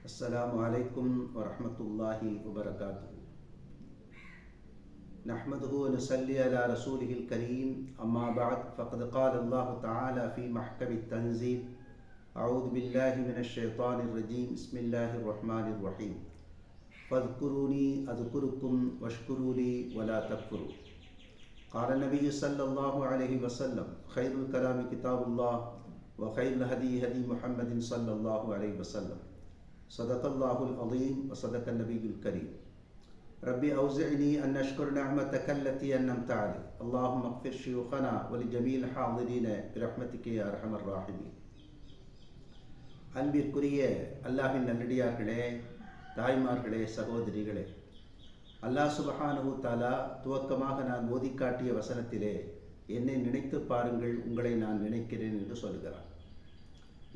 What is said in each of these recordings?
अस्सलामु अलैकुम वरहमतुल्लाहि वबरकातुहू। नहमदुहु व नुसल्ली अला रसूलिहिल करीम, अम्मा बाद, फ़क़द क़ाल अल्लाहु तआला फ़ी महकमित तंज़ील, अऊज़ु बिल्लाहि मिनश शैतानिर रजीम, बिस्मिल्लाहिर रहमानिर रहीम, फ़ज़्कुरूनी अज़्कुरुकुम वश्कुरूली वला तकफ़ुरू। क़ाल नबी सल्लल्लाहु अलैहि वसल्लम, खैरुल कलामि किताबुल्लाह व खैरुल हदी हदी मुहम्मदिन सल्लल्लाहु अलैहि वसल्लम। सदक़ल्लाहुल अज़ीम व सदक़न नबियुल करीम। रब्बी औज़िअनी अन अश्कुर निअमतक अल्लती अन्अमत अलैया, अल्लाहुम्मा अग़फ़िर शुयूख़ना व लिजमील हाज़िरीन बिरहमतिक या अर्हमर राहिमीन। அன்பிற்குரிய அல்லாஹ்வின் நல்லடியார்களே, தாய்மார்களே, சகோதரிகளே, அல்லாஹ் சுப்ஹானஹு தஆலா துவக்கமாக நான் ஓதி காட்டிய வசனத்திலே என்னை நினைத்து பாருங்கள், உங்களை நான் நினைக்கிறேன் என்று சொல்கிறார்.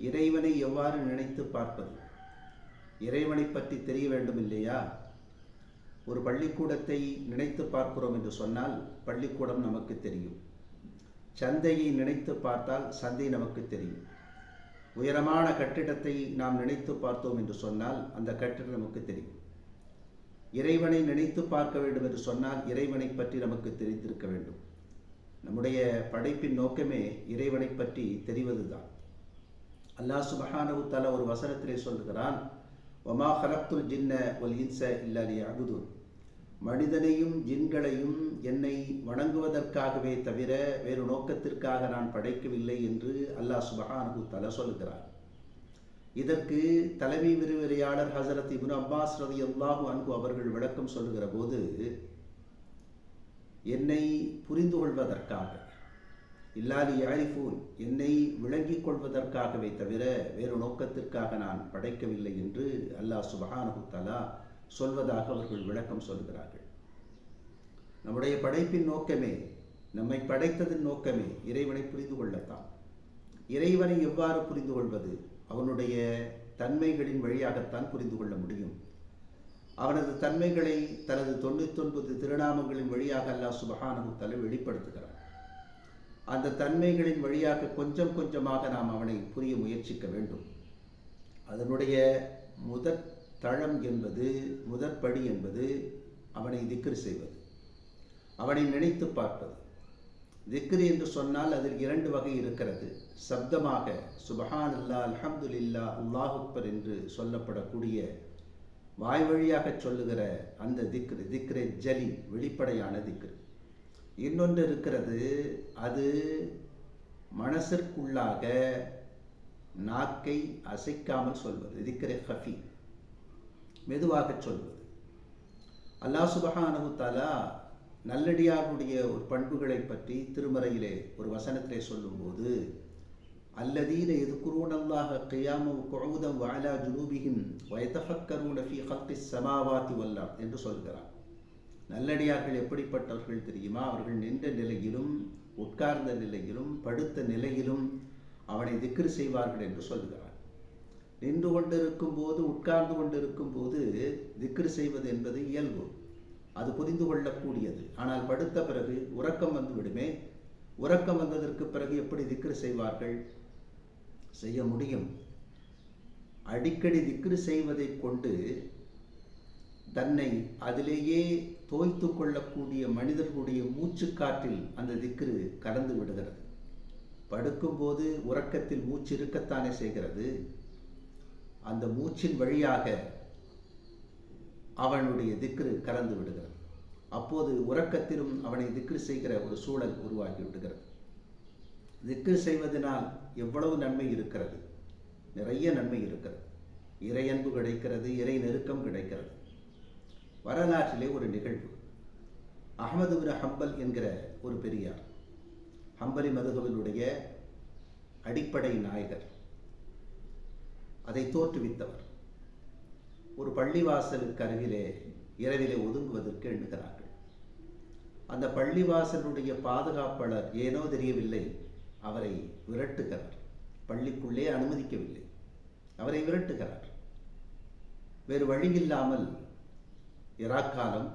இறைவனை எவ்வாறு நினைத்து பார்ப்பது? இறைவனை பற்றி தெரிய வேண்டும் இல்லையா? ஒரு பள்ளிக்கூடத்தை நினைத்து பார்க்கிறோம் என்று சொன்னால் பள்ளிக்கூடம் நமக்கு தெரியும். சந்தையை நினைத்து பார்த்தால் சந்தை நமக்கு தெரியும். உயரமான கட்டிடத்தை நாம் நினைத்து பார்த்தோம் என்று சொன்னால் அந்த கட்டிடம் நமக்கு தெரியும். இறைவனை நினைத்து பார்க்க வேண்டும் என்று சொன்னால் இறைவனை பற்றி நமக்கு தெரிந்திருக்க வேண்டும். நம்முடைய படைப்பின் நோக்கமே இறைவனை பற்றி தெரிவதுதான். அல்லாஹ் சுப்ஹானஹு தஆலா ஒரு வசனத்திலே சொல்கிறான், வமா ஹலக்துல் ஜின்ன வல் இன்ஸ இல்லா லியஅபுதுன். மனிதனையும் ஜின்களையும் என்னை வணங்குவதற்காகவே தவிர வேறு நோக்கத்திற்காக நான் படைக்கவில்லை என்று அல்லாஹ் சுப்ஹானஹு தஆலா சொல்கிறார். இதற்கு தலைமை விரிவுரையாளர் ஹஸரத் இப்னு அப்பாஸ் ரலியல்லாஹு அன்ஹு அவர்கள் விளக்கம் சொல்லுகிற போது, என்னை புரிந்து கொள்வதற்காக, இல்லா லியஅரிஃபூன், என்னை விளங்கிக் கொள்வதற்காகவே தவிர வேறு நோக்கத்திற்காக நான் படைக்கவில்லை என்று அல்லாஹ் சுப்ஹானஹு தஆலா சொல்வதாக அவர்கள் விளக்கம் சொல்கிறார்கள். நம்முடைய படைப்பின் நோக்கமே, நம்மை படைத்ததின் நோக்கமே இறைவனை புரிந்து கொள்ளத்தான். இறைவனை எவ்வாறு புரிந்து கொள்வது? அவனுடைய தன்மைகளின் வழியாகத்தான் புரிந்து கொள்ள முடியும். அவனது தன்மைகளை தனது 99 திருநாமங்களின் வழியாக அல்லாஹ் சுப்ஹானஹு தஆலா வெளிப்படுத்துகிறார். அந்த தன்மைகளின் வழியாக கொஞ்சம் கொஞ்சமாக நாம் அவனை புரிய முயற்சிக்க வேண்டும். அதனுடைய முதற் தளம் என்பது, முதற்படி என்பது அவனை திக்ர் செய்வது, அவனை நினைத்து பார்ப்பது. திக்ர் என்று சொன்னால் அதில் 2 வகை இருக்கிறது. சப்தமாக சுப்ஹானல்லாஹ், அல்ஹம்துலில்லாஹ், அல்லாஹ் அக்பர் என்று சொல்லப்படக்கூடிய வாய் வழியாக சொல்லுகிற அந்த திக்ர், திக்ரே ஜலி, வெளிப்படையான திக்ர். இன்னொன்று இருக்கிறது, அது மனசிற்குள்ளாக நாக்கை அசைக்காமல் சொல்வது, திக்ரே ஹஃபி, மெதுவாக சொல்வது. அல்லாஹ் சுப்ஹானஹு தஆலா நல்லடியாருடைய ஒரு பண்புகளை பற்றி திருமறையிலே ஒரு வசனத்திலே சொல்லும்போது, அல்லதீன யذ்குரூனல்லாஹ கியாமன் வ குஊதன் வ அலா ஜுனூபிஹிம் வ யதஃபக்கரூன ஃபீ ஹல்கிஸ் ஸமாவாதி வல் அர்த் என்று சொல்கிறார். நல்லடியார்கள் எப்படிப்பட்டவர்கள் தெரியுமா? அவர்கள் நின்ற நிலையிலும், உட்கார்ந்த நிலையிலும், படுத்த நிலையிலும் அவனை திக்ர் செய்வார்கள் என்று சொல்கிறார். நின்று கொண்டிருக்கும் போது, உட்கார்ந்து கொண்டிருக்கும் போது திக்ர் செய்வது என்பது இயல்பு, அது புரிந்து கொள்ளக்கூடியது. ஆனால் படுத்த பிறகு உறக்கம் வந்து விடுமே, உறக்கம் வந்ததற்கு பிறகு எப்படி திக்ர் செய்வார்கள்? செய்ய முடியும். அடிக்கடி திக்ர் செய்வதை கொண்டு தன்னை அதிலேயே தோய்த்து கொள்ளக்கூடிய மனிதர்களுடைய மூச்சு காற்றில் அந்த திக்ரு கலந்து விடுகிறது. படுக்கும்போது உறக்கத்தில் மூச்சு இருக்கத்தானே செய்கிறது. அந்த மூச்சின் வழியாக அவனுடைய திக்ரு கலந்து விடுகிறது. அப்போது உறக்கத்திலும் அவனை திக்ரு செய்கிற ஒரு சூழல் உருவாகி விடுகிறது. திக்ரு செய்வதனால் எவ்வளவு நன்மை இருக்கிறது? நிறைய நன்மை இருக்கிறது. இறையன்பு கிடைக்கிறது, இறை நெருக்கம் கிடைக்கிறது. வரலாற்றிலே ஒரு நிகழ்வு. அஹ்மது இப்னு ஹம்பல் என்கிற ஒரு பெரியார், ஹம்பலி மதுஹபினுடைய அடிப்படை நாயகர், அதை தோற்றுவித்தவர், ஒரு பள்ளிவாசலுக்கு அருகிலே இரவிலே ஒதுங்குவதற்கு எண்ணுகிறார்கள். அந்த பள்ளிவாசலுடைய பாதுகாப்பாளர் ஏனோ தெரியவில்லை, அவரை விரட்டுகிறார். பள்ளிக்குள்ளே அனுமதிக்கவில்லை, அவரை விரட்டுகிறார். வேறு வழியில்லாமல், இராக்காலம்,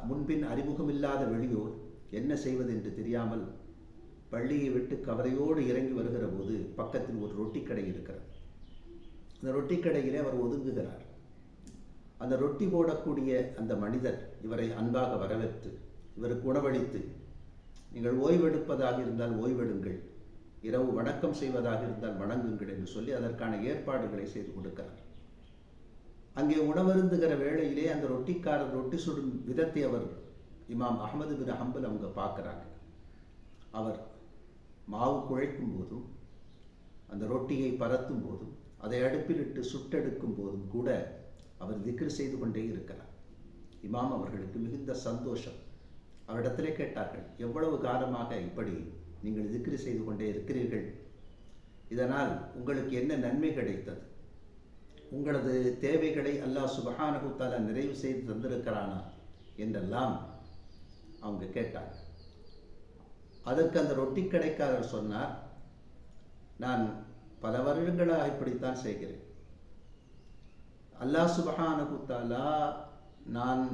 முன்பின் அறிமுகமில்லாத வெளியூர், என்ன செய்வது என்று தெரியாமல் பள்ளியை விட்டு கவலையோடு இறங்கி வருகிற போது பக்கத்தில் ஒரு ரொட்டி கடை இருக்கிறது. அந்த ரொட்டி கடையிலே அவர் ஒதுங்குகிறார். அந்த ரொட்டி போடக்கூடிய அந்த மனிதர் இவரை அன்பாக வரவேற்று இவருக்கு உணவளித்து, நீங்கள் ஓய்வெடுப்பதாக இருந்தால் ஓய்வெடுங்கள், இரவு வணக்கம் செய்வதாக இருந்தால் வணங்குங்கள் என்று சொல்லி அதற்கான ஏற்பாடுகளை செய்து கொடுக்கிறார். அங்கே உணவருந்துகிற வேளையிலே அந்த ரொட்டிக்காரர் ரொட்டி சுடும் விதத்தை அவர் இமாம் அஹ்மது பின் ஹம்பல் அவங்க பார்க்குறாங்க. அவர் மாவு குழைக்கும் போதும் அந்த ரொட்டியை பரத்தும் போதும் அதை அடுப்பிலிட்டு சுட்டெடுக்கும் போதும் கூட அவர் திக்ர் செய்து கொண்டே இருக்கிறார். இமாம் அவர்களுக்கு மிகுந்த சந்தோஷம். அவரிடத்திலே கேட்டார்கள், எவ்வளவு காலமாக இப்படி நீங்கள் திக்ர் செய்து கொண்டே இருக்கிறீர்கள்? இதனால் உங்களுக்கு என்ன நன்மை கிடைத்தது? உங்களது தேவைகளை அல்லாஹ் சுப்ஹானஹு தஆலா நிறைவு செய்து தந்திருக்கிறானா என்றெல்லாம் அவங்க கேட்டாங்க. அதற்கு அந்த ரொட்டி கடைக்காரர் சொன்னார், நான் பல வருடங்களாக இப்படித்தான் செய்கிறேன். அல்லாஹ் சுப்ஹானஹு தஆலா நான்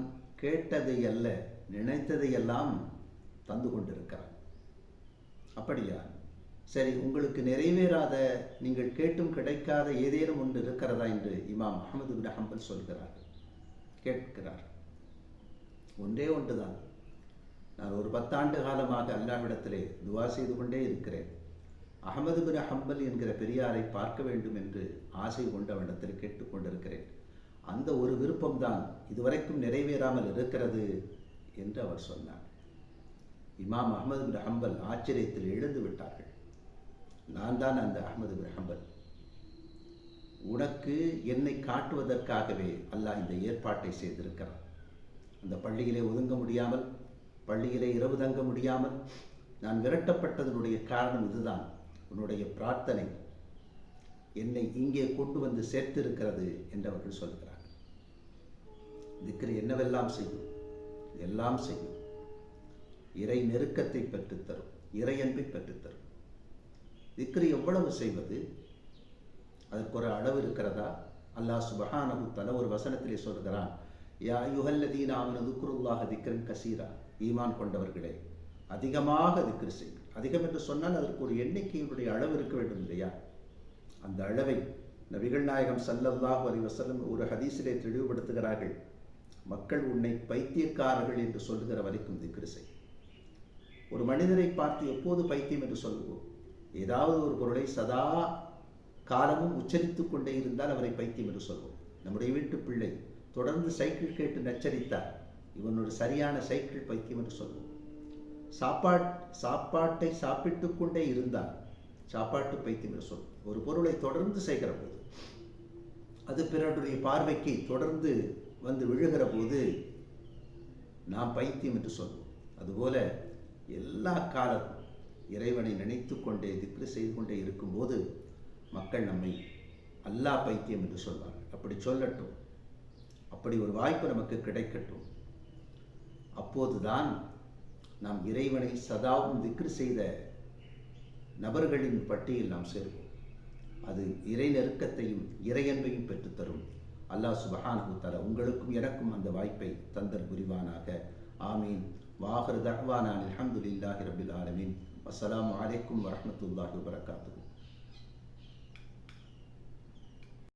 கேட்டதை அல்ல நினைத்ததையெல்லாம் தந்து கொண்டிருக்கிறார். அப்படியா? சரி, உங்களுக்கு நிறைவேறாத, நீங்கள் கேட்டும் கிடைக்காத ஏதேனும் ஒன்று இருக்கிறதா என்று இமாம் அஹ்மது பின் ஹம்பல் சொல்கிறார், கேட்கிறார். ஒன்றே ஒன்றுதான். நான் ஒரு 10 ஆண்டு காலமாக அல்லாஹ்விடத்திலே துவா செய்து கொண்டே இருக்கிறேன். அஹ்மது பின் ஹம்பல் என்கிற பெரியாரை பார்க்க வேண்டும் என்று ஆசை கொண்டு அவனிடத்தில் கேட்டுக்கொண்டிருக்கிறேன். அந்த ஒரு விருப்பம்தான் இதுவரைக்கும் நிறைவேறாமல் இருக்கிறது என்று அவர் சொன்னார். இமாம் அஹ்மது பின் ஹம்பல் ஆச்சரியத்தில் எழுந்து விட்டார்கள். நான் தான் அந்த அஹ்மது பின் ஹம்பல். உனக்கு என்னை காட்டுவதற்காகவே அல்லாஹ் இந்த ஏற்பாட்டை செய்திருக்கிறான். அந்த பள்ளியிலே ஒதுங்க முடியாமல், பள்ளியிலே இரவு தங்க முடியாமல் நான் விரட்டப்பட்டதனுடைய காரணம் இதுதான். உன்னுடைய பிரார்த்தனை என்னை இங்கே கொண்டு வந்து சேர்த்திருக்கிறது என்று அவர்கள் சொல்கிறார். திக்ர் என்னவெல்லாம் செய்யும்? எல்லாம் செய்யும். இறை நெருக்கத்தை பெற்றுத்தரும், இறை அன்பை பெற்றுத்தரும். திக்ர் எவ்வளவு செய்வது? அதற்கு ஒரு அளவு இருக்கிறதா? அல்லாஹ் சுப்ஹானஹு தஆலா ஒரு வசனத்திலே சொல்கிறான், யா அய்யுஹல்லதீன ஆமனு ذுக்ருல்லாஹ திக்ரன் கஸீரா, ஈமான் கொண்டவர்களே அதிகமாக திக்ர் செய்யுங்கள். அதிகம் என்று சொன்னால் அதற்கு ஒரு எண்ணிக்கையினுடைய அளவு இருக்க வேண்டும் இல்லையா? அந்த அளவை நபிகள் நாயகம் ஸல்லல்லாஹு அலைஹி வஸல்லம் ஒரு ஹதீஸிலே தெளிவுபடுத்துகிறார்கள். மக்கள் உன்னை பைத்தியக்காரர்கள் என்று சொல்லுகிற வரைக்கும் திக்ர் செய். ஒரு மனிதரை பார்த்து எப்போது பைத்தியம் என்று சொல்லுவோம்? ஏதாவது ஒரு பொருளை சதா காலமும் உச்சரித்துக் கொண்டே இருந்தால் அவரை பைத்தியம் என்று சொல்வோம். நம்முடைய வீட்டு பிள்ளை தொடர்ந்து சைக்கிள் கேட்டு நச்சரித்தார், இவன் ஒரு சரியான சைக்கிள் பைத்தியம் என்று சொல்வோம். சாப்பாட்டை சாப்பிட்டு கொண்டே இருந்தால் சாப்பாட்டு பைத்தியம் என்று சொல்வோம். ஒரு பொருளை தொடர்ந்து செய்கிற போது, அது பிறருடைய பார்வைக்கு தொடர்ந்து வந்து விழுகிற போது நாம் பைத்தியம் என்று சொல்வோம். அதுபோல எல்லா காலமும் இறைவனை நினைத்து கொண்டே திக்ர் செய்து கொண்டே இருக்கும்போது மக்கள் நம்மை அல்லாஹ் பைத்தியம் என்று சொல்வார்கள். அப்படி சொல்லட்டும், அப்படி ஒரு வாய்ப்பு நமக்கு கிடைக்கட்டும். அப்போதுதான் நாம் இறைவனை சதாவும் திக்ர் செய்த நபர்களின் பட்டியல் நாம் சேர்வோம். அது இறை நெருக்கத்தையும் இறையன்பையும் பெற்றுத்தரும். அல்லாஹ் சுப்ஹானஹு தஆலா உங்களுக்கும் எனக்கும் அந்த வாய்ப்பை தந்தல் புரிவானாக. ஆமீன். வாஹிரு தஅவானா அல்ஹம்துலில்லாஹி ரப்பில் ஆலமீன். அஸ்ஸலாமு அலைக்கும் வரஹ்மத்துல்லாஹி வபரகாத்துஹு.